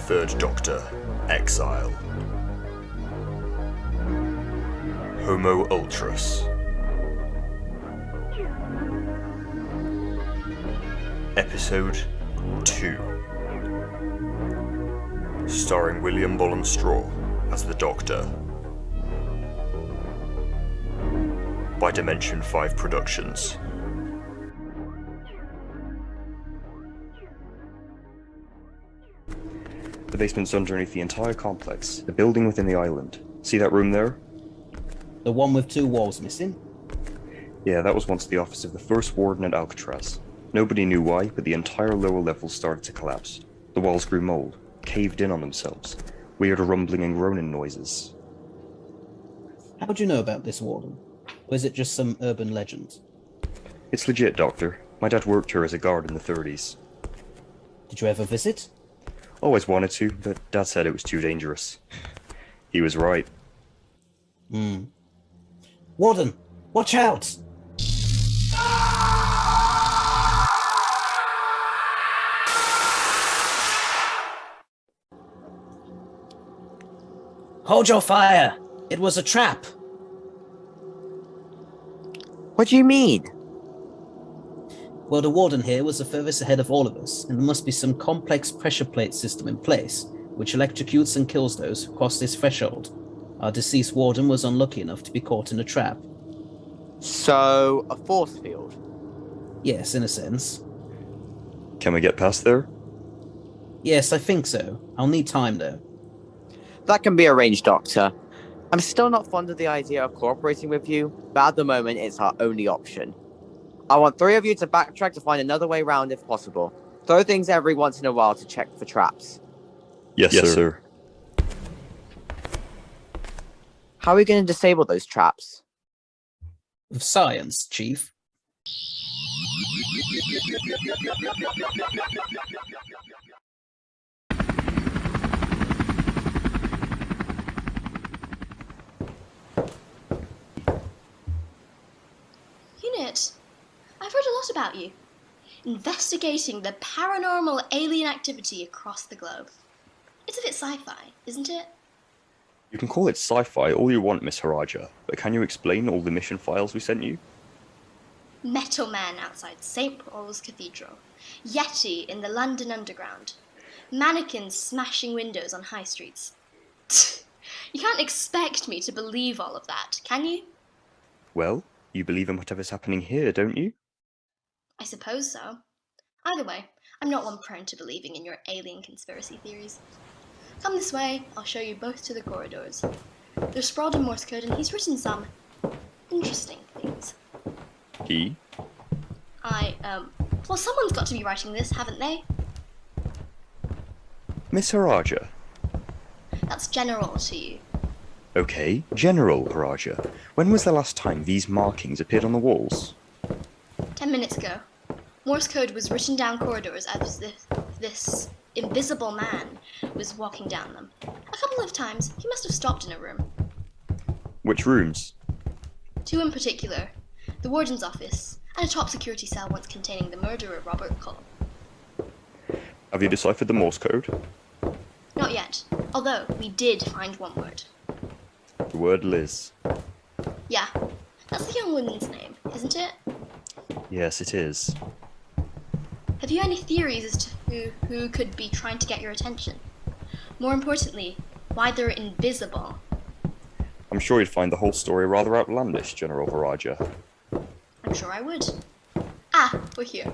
Third Doctor, Exile. Homo Ultrus. Episode 2. Starring William BOLLANDS-STRAW as the Doctor. By Dimension 5 Productions. The basement's underneath the entire complex, the building within the island. See that room there? The one with 2 walls missing? Yeah, that was once the office of the first warden at Alcatraz. Nobody knew why, but the entire lower level started to collapse. The walls grew mold, caved in on themselves. Weird rumbling and groaning noises. How do you know about this warden? Or is it just some urban legend? It's legit, Doctor. My dad worked here as a guard in the 30s. Did you ever visit? Always wanted to, but Dad said it was too dangerous. He was right. Warden, watch out! Hold your fire! It was a trap! What do you mean? Well, the warden here was the furthest ahead of all of us, and there must be some complex pressure plate system in place, which electrocutes and kills those who cross this threshold. Our deceased warden was unlucky enough to be caught in a trap. So, a force field? Yes, in a sense. Can we get past there? Yes, I think so. I'll need time, though. That can be arranged, Doctor. I'm still not fond of the idea of cooperating with you, but at the moment it's our only option. I want 3 of you to backtrack to find another way round if possible. Throw things every once in a while to check for traps. Yes, sir. How are we going to disable those traps? With science, Chief. Unit, I've heard a lot about you. Investigating the paranormal alien activity across the globe. It's a bit sci-fi, isn't it? You can call it sci-fi all you want, Miss Haraja, but can you explain all the mission files we sent you? Metal Man outside St. Paul's Cathedral. Yeti in the London Underground. Mannequins smashing windows on high streets. You can't expect me to believe all of that, can you? Well, you believe in whatever's happening here, don't you? I suppose so. Either way, I'm not one prone to believing in your alien conspiracy theories. Come this way, I'll show you both to the corridors. They're scrawled in Morse code and he's written some interesting things. He? Well, someone's got to be writing this, haven't they? Miss Haraja. That's general to you. Okay, General Haraja. When was the last time these markings appeared on the walls? 10 minutes ago. Morse code was written down corridors as this invisible man was walking down them. A couple of times, he must have stopped in a room. Which rooms? 2 in particular. The warden's office, and a top security cell once containing the murderer Robert Cull. Have you deciphered the Morse code? Not yet, although we did find one word. The word Liz. Yeah, that's the young woman's name, isn't it? Yes, it is. Have you any theories as to who could be trying to get your attention? More importantly, why they're invisible? I'm sure you'd find the whole story rather outlandish, General Haraja. I'm sure I would. Ah, we're here.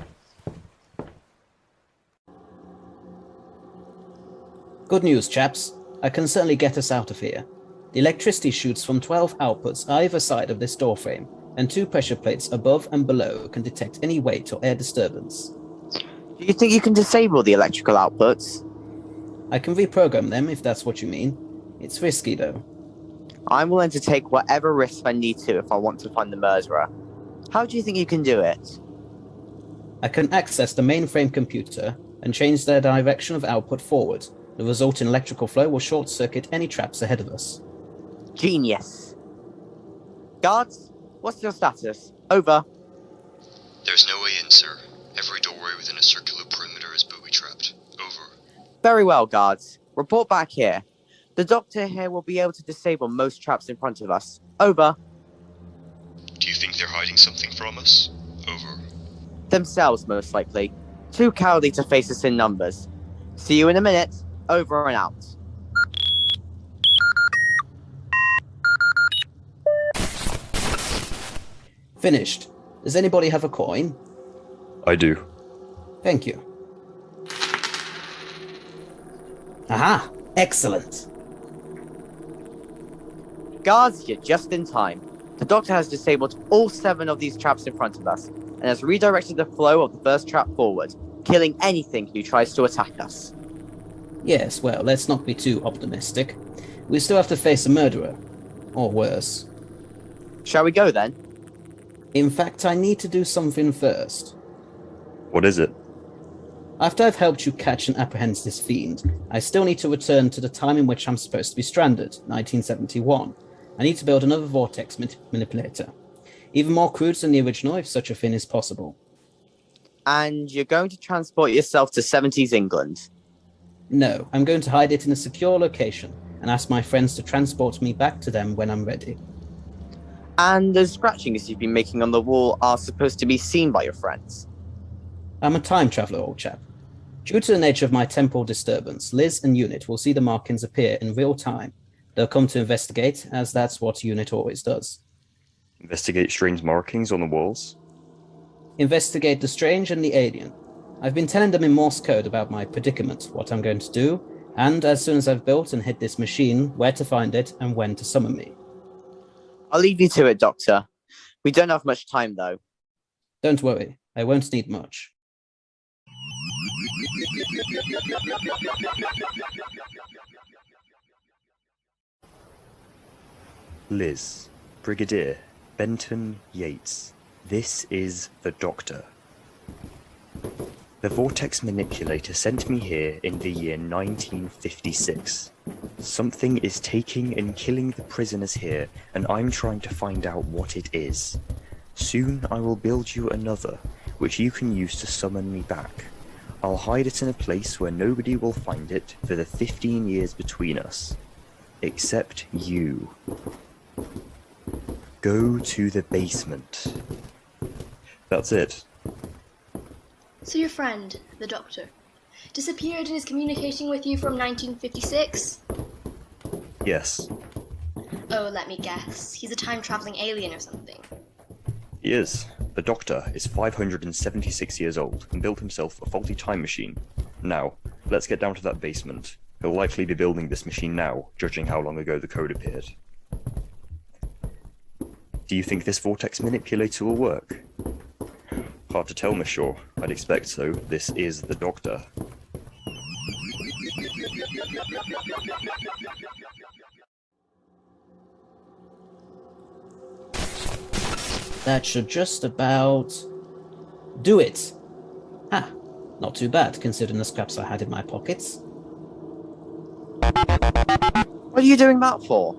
Good news, chaps. I can certainly get us out of here. The electricity shoots from 12 outputs either side of this doorframe, and 2 pressure plates above and below can detect any weight or air disturbance. Do you think you can disable the electrical outputs? I can reprogram them if that's what you mean. It's risky though. I'm willing to take whatever risks I need to if I want to find the murderer. How do you think you can do it? I can access the mainframe computer and change their direction of output forward. The resulting electrical flow will short-circuit any traps ahead of us. Genius. Guards, what's your status? Over. There's no way in, sir. Every doorway within a circular perimeter is booby-trapped. Over. Very well, guards. Report back here. The doctor here will be able to disable most traps in front of us. Over. Do you think they're hiding something from us? Over. Themselves, most likely. Too cowardly to face us in numbers. See you in a minute. Over and out. Finished. Does anybody have a coin? I do. Thank you. Aha! Excellent. Guards, you're just in time. The doctor has disabled all 7 of these traps in front of us, and has redirected the flow of the first trap forward, killing anything who tries to attack us. Yes, well, let's not be too optimistic. We still have to face a murderer. Or worse. Shall we go then? In fact, I need to do something first. What is it? After I've helped you catch and apprehend this fiend, I still need to return to the time in which I'm supposed to be stranded, 1971. I need to build another vortex manipulator. Even more crude than the original, if such a thing is possible. And you're going to transport yourself to 70s England? No, I'm going to hide it in a secure location, and ask my friends to transport me back to them when I'm ready. And those scratchings you've been making on the wall are supposed to be seen by your friends? I'm a time traveler, old chap. Due to the nature of my temporal disturbance, Liz and Unit will see the markings appear in real time. They'll come to investigate, as that's what Unit always does. Investigate strange markings on the walls? Investigate the strange and the alien. I've been telling them in Morse code about my predicament, what I'm going to do, and as soon as I've built and hid this machine, where to find it and when to summon me. I'll leave you to it, Doctor. We don't have much time, though. Don't worry, I won't need much. Liz, Brigadier, Benton, Yates. This is the Doctor. The vortex manipulator sent me here in the year 1956. Something is taking and killing the prisoners here, and I'm trying to find out what it is. Soon I will build you another, which you can use to summon me back. I'll hide it in a place where nobody will find it for the 15 years between us. Except you. Go to the basement. That's it. So your friend, the Doctor, disappeared and is communicating with you from 1956? Yes, Oh, let me guess. He's a time-traveling alien or something. he is. The Doctor is 576 years old and built himself a faulty time machine. Now, let's get down to that basement. He'll likely be building this machine now, judging how long ago the code appeared. Do you think this vortex manipulator will work? Hard to tell, Miss Shaw. I'd expect so. This is the Doctor. That should just about do it. Ah, not too bad, considering the scraps I had in my pockets. What are you doing that for?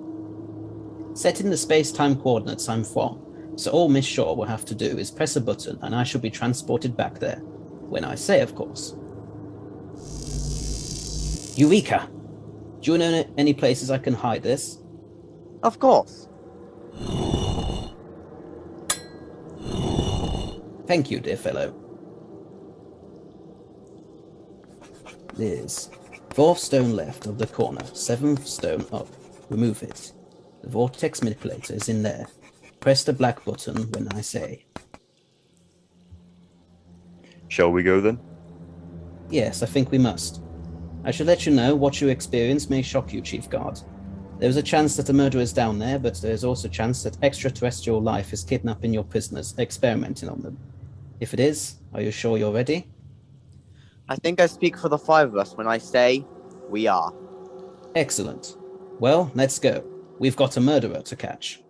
Setting the space-time coordinates I'm from, so all Miss Shaw will have to do is press a button and I shall be transported back there. When I say, of course. Eureka! Do you know any places I can hide this? Of course. Thank you, dear fellow. Liz. 4th stone left of the corner, 7th stone up. Remove it. The vortex manipulator is in there. Press the black button when I say. Shall we go then? Yes, I think we must. I should let you know what you experience may shock you, Chief Guard. There is a chance that a murderer is down there, but there is also a chance that extraterrestrial life is kidnapping your prisoners, experimenting on them. If it is, are you sure you're ready? I think I speak for the 5 of us when I say, we are. Excellent. Well, let's go. We've got a murderer to catch.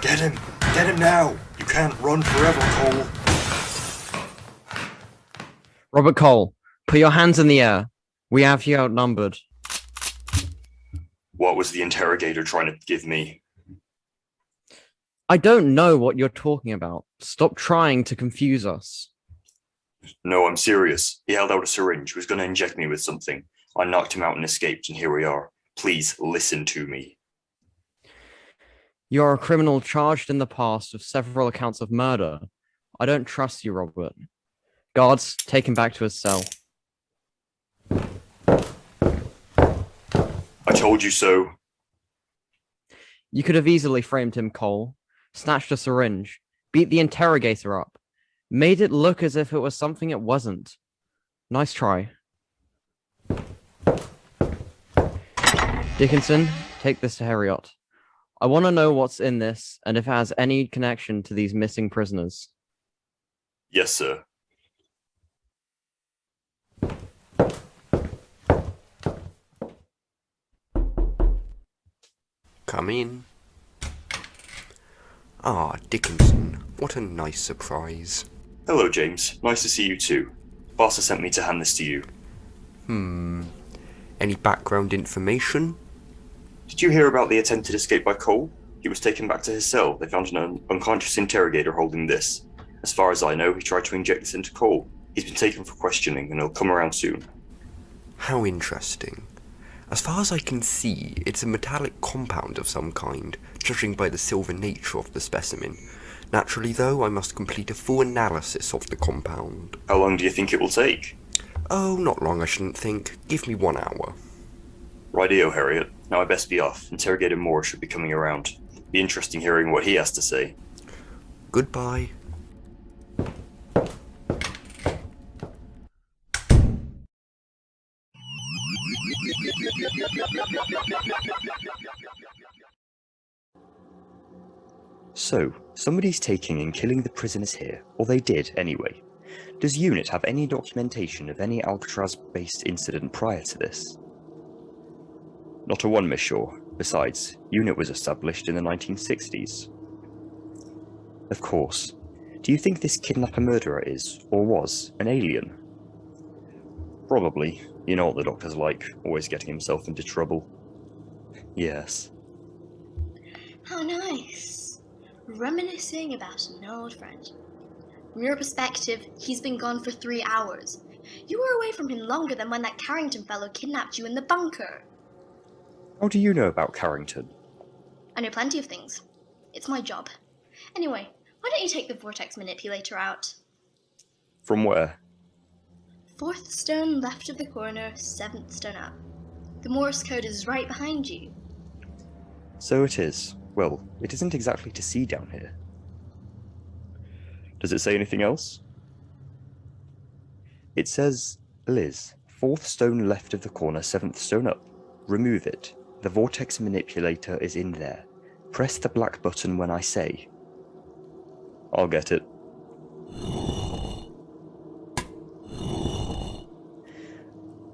Get him! Get him now! You can't run forever, Cole. Robert Cole, put your hands in the air. We have you outnumbered. What was the interrogator trying to give me? I don't know what you're talking about. Stop trying to confuse us. No, I'm serious. He held out a syringe, was going to inject me with something. I knocked him out and escaped, and here we are. Please listen to me. You're a criminal charged in the past with several accounts of murder. I don't trust you, Robert. Guards, take him back to his cell. I told you so. You could have easily framed him, Cole, snatched a syringe, beat the interrogator up, made it look as if it was something it wasn't. Nice try. Dickinson, take this to Harriot. I want to know what's in this and if it has any connection to these missing prisoners. Yes, sir. Come in. Ah, Dickinson, what a nice surprise. Hello, James. Nice to see you too. Boss has sent me to hand this to you. Any background information? Did you hear about the attempted escape by Cole? He was taken back to his cell. They found an unconscious interrogator holding this. As far as I know, he tried to inject this into Cole. He's been taken for questioning and he'll come around soon. How interesting. As far as I can see, it's a metallic compound of some kind, judging by the silver nature of the specimen. Naturally, though, I must complete a full analysis of the compound. How long do you think it will take? Oh, not long, I shouldn't think. Give me 1 hour. Rightio, Harriet. Now I best be off. Interrogator Moore should be coming around. Be interesting hearing what he has to say. Goodbye. So, somebody's taking and killing the prisoners here, or they did anyway. Does UNIT have any documentation of any Alcatraz-based incident prior to this? Not a one, Miss Shaw. Besides, UNIT was established in the 1960s. Of course. Do you think this kidnapper-murderer is, or was, an alien? Probably. You know what the Doctor's like, always getting himself into trouble. Yes. How nice. Reminiscing about an old friend. From your perspective, he's been gone for 3 hours. You were away from him longer than when that Carrington fellow kidnapped you in the bunker. How do you know about Carrington? I know plenty of things. It's my job. Anyway, why don't you take the vortex manipulator out? From where? 4th stone left of the corner, 7th stone up. The Morse code is right behind you. So it is. Well, it isn't exactly to see down here. Does it say anything else? It says, Liz, 4th stone left of the corner, 7th stone up. Remove it. The vortex manipulator is in there. Press the black button when I say. I'll get it.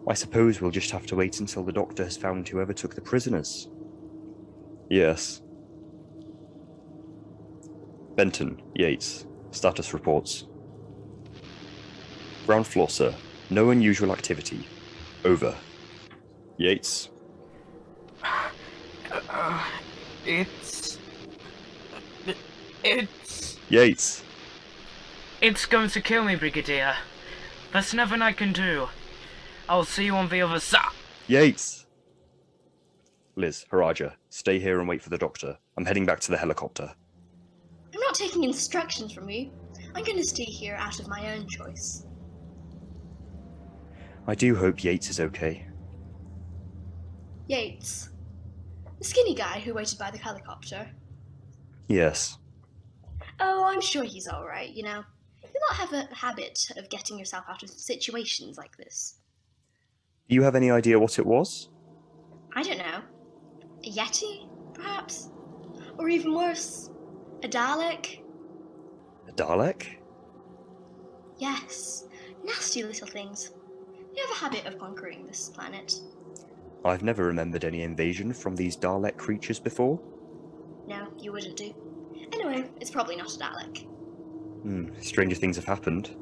I suppose we'll just have to wait until the Doctor has found whoever took the prisoners. Yes. Benton, Yates. Status reports. Ground floor, sir. No unusual activity. Over. Yates. It's Yates. It's going to kill me, Brigadier. There's nothing I can do. I'll see you on the other side. Yates! Liz, Haraja, stay here and wait for the Doctor. I'm heading back to the helicopter. I'm not taking instructions from you. I'm going to stay here out of my own choice. I do hope Yates is okay. Yates. The skinny guy who waited by the helicopter. Yes. Oh, I'm sure he's alright, you know. You not have a habit of getting yourself out of situations like this. Do you have any idea what it was? I don't know. A Yeti, perhaps? Or even worse, a Dalek? A Dalek? Yes, nasty little things. They have a habit of conquering this planet. I've never remembered any invasion from these Dalek creatures before. No, you wouldn't do. Anyway, it's probably not a Dalek. Stranger things have happened.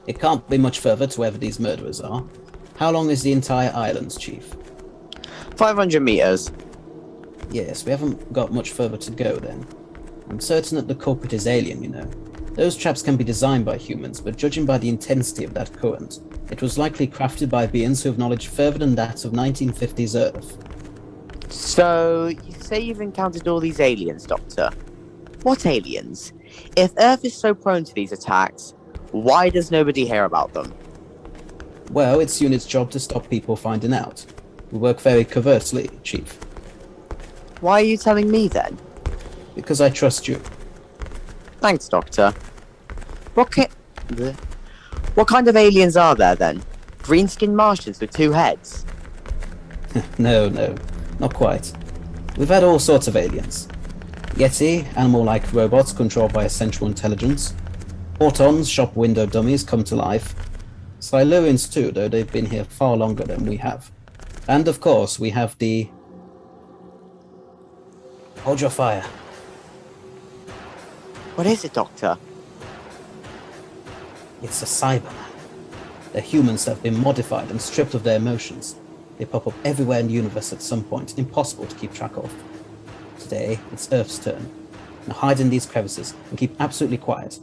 It can't be much further to wherever these murderers are. How long is the entire island, Chief? 500 meters. Yes, we haven't got much further to go then. I'm certain that the culprit is alien, you know. Those traps can be designed by humans, but judging by the intensity of that current, it was likely crafted by beings who have knowledge further than that of 1950s Earth. So, you say you've encountered all these aliens, Doctor? What aliens? If Earth is so prone to these attacks, why does nobody hear about them? Well, it's UNIT's job to stop people finding out. We work very covertly, Chief. Why are you telling me then? Because I trust you. Thanks, Doctor. What kind of aliens are there then? Green-skinned Martians with 2 heads? No, not quite. We've had all sorts of aliens. Yeti, animal-like robots controlled by a central intelligence. Autons, shop window dummies come to life. Silurians too, though they've been here far longer than we have. And of course, we have the... Hold your fire. What is it, Doctor? It's a Cyberman. They're humans that have been modified and stripped of their emotions. They pop up everywhere in the universe at some point, impossible to keep track of. Today, it's Earth's turn. Now hide in these crevices and keep absolutely quiet.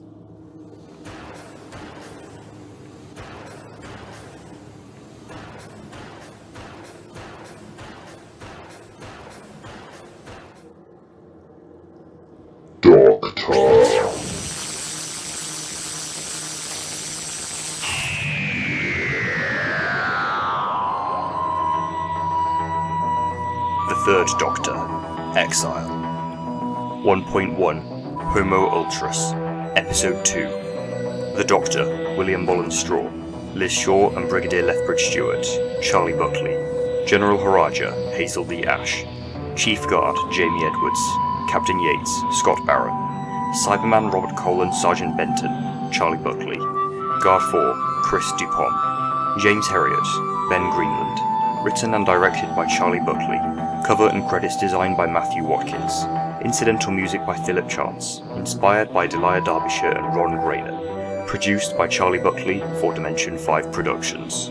The Third Doctor, Exile. 1.1, Homo Ultrus, Episode 2. The Doctor, William Bollands-STRAW, Liz Shaw and Brigadier Lethbridge-Stewart, Charlie Buckley, General Haraja, Hazel D. Ash, Chief Guard, Jamie Edwards, Captain Yates, Scott Barron, Cyberman Robert Cole and Sergeant Benton, Charlie Buckley, Guard 4, Chris Dupont, James Herriot, Ben Greenland, written and directed by Charlie Buckley, cover and credits designed by Matthew Watkins, incidental music by Philip Chance, inspired by Delia Derbyshire and Ron Rayner, produced by Charlie Buckley for Dimension 5 Productions.